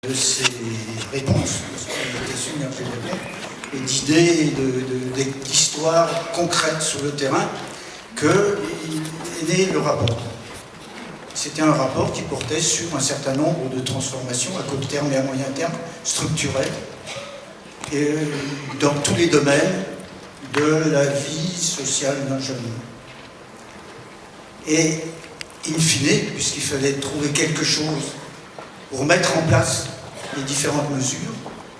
de ses réponses, et d'idées, d'histoires concrètes sur le terrain, qu'est né le rapport. C'était un rapport qui portait sur un certain nombre de transformations à court terme et à moyen terme, structurelles, et dans tous les domaines de la vie sociale d'un jeune. Et in fine, puisqu'il fallait trouver quelque chose pour mettre en place les différentes mesures,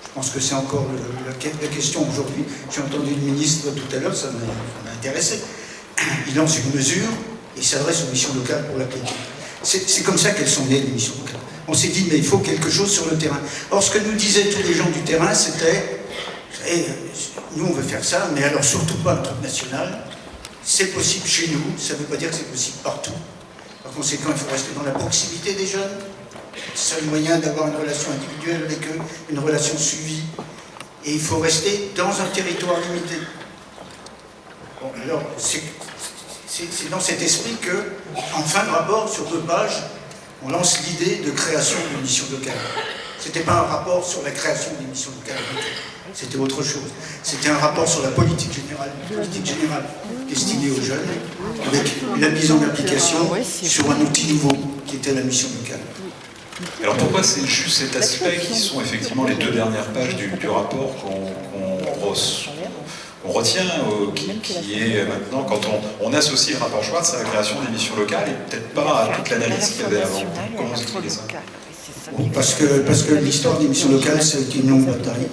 je pense que c'est encore la question aujourd'hui. J'ai entendu le ministre tout à l'heure, ça m'a intéressé. Il lance une mesure et il s'adresse aux missions locales pour l'appliquer. C'est comme ça qu'elles sont nées, les missions locales. On s'est dit, mais il faut quelque chose sur le terrain. Or, ce que nous disaient tous les gens du terrain, c'était, nous on veut faire ça, mais alors surtout pas un truc national. C'est possible chez nous, ça ne veut pas dire que c'est possible partout. Par conséquent, il faut rester dans la proximité des jeunes. C'est le seul moyen d'avoir une relation individuelle avec eux, une relation suivie. Et il faut rester dans un territoire limité. Bon, alors, c'est dans cet esprit que, en fin de rapport, sur 2 pages, on lance l'idée de création d'une mission locale. Ce n'était pas un rapport sur la création d'une mission locale, c'était autre chose. C'était un rapport sur la politique générale destinée aux jeunes, avec la mise en application sur un outil nouveau, qui était la mission locale. Alors pourquoi c'est juste cet aspect qui sont effectivement les 2 dernières pages du rapport qu'on retient, qui est maintenant, quand on associe le rapport Schwartz à la création des missions locales et peut-être pas à toute l'analyse qu'il y avait avant. Comment vous expliquez ça? Parce que l'histoire des missions locales, c'est une longue bataille.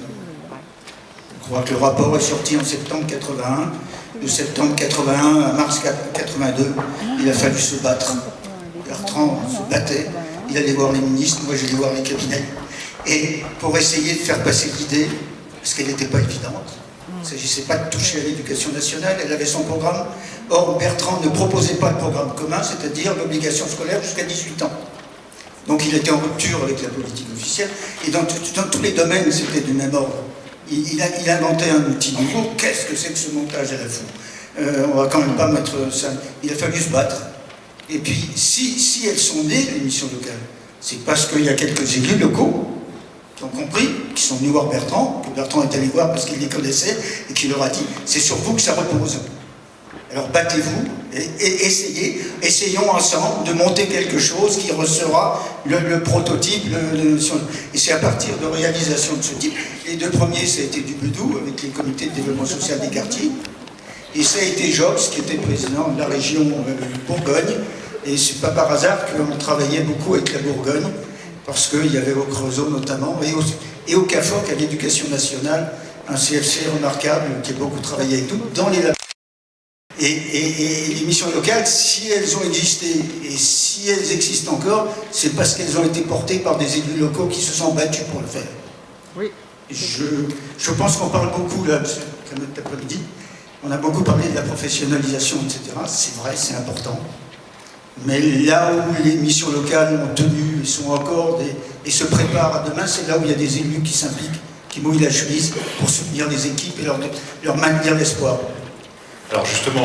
Je crois que le rapport est sorti en septembre 81. De septembre 81 à mars 82, il a fallu se battre. Bertrand se battait. Il allait voir les ministres, moi j'allais voir les cabinets. Et pour essayer de faire passer l'idée, parce qu'elle n'était pas évidente, il ne s'agissait pas de toucher à l'éducation nationale, elle avait son programme. Or, Bertrand ne proposait pas le programme commun, c'est-à-dire l'obligation scolaire jusqu'à 18 ans. Donc il était en rupture avec la politique officielle, et dans tous les domaines, c'était du même ordre. Il inventait un outil nouveau. Qu'est-ce que c'est que ce montage à la fou? On va quand même pas mettre ça. Il a fallu se battre. Et puis, si elles sont nées, les missions locales, c'est parce qu'il y a quelques élus locaux qui ont compris, qui sont venus voir Bertrand, que Bertrand est allé voir parce qu'il les connaissait, et qui leur a dit, c'est sur vous que ça repose. Alors battez-vous et essayons ensemble de monter quelque chose qui sera le prototype. Et c'est à partir de réalisations de ce type. Les 2 premiers, ça a été du Bedou, avec les comités de développement social des quartiers. Et ça a été Jox, qui était président de la région Bourgogne. Et c'est pas par hasard qu'on travaillait beaucoup avec la Bourgogne, parce qu'il y avait au Creusot notamment, et au CAFOC, à l'Éducation nationale, un CFC remarquable qui a beaucoup travaillé avec nous, dans les labos. Et les missions locales, si elles ont existé, et si elles existent encore, c'est parce qu'elles ont été portées par des élus locaux qui se sont battus pour le faire. Oui. Je pense qu'on parle beaucoup, là, cet après-midi, on a beaucoup parlé de la professionnalisation, etc. C'est vrai, c'est important. Mais là où les missions locales ont tenu, sont encore et se préparent à demain, c'est là où il y a des élus qui s'impliquent, qui mouillent la chemise pour soutenir les équipes et leur maintenir l'espoir. Alors justement,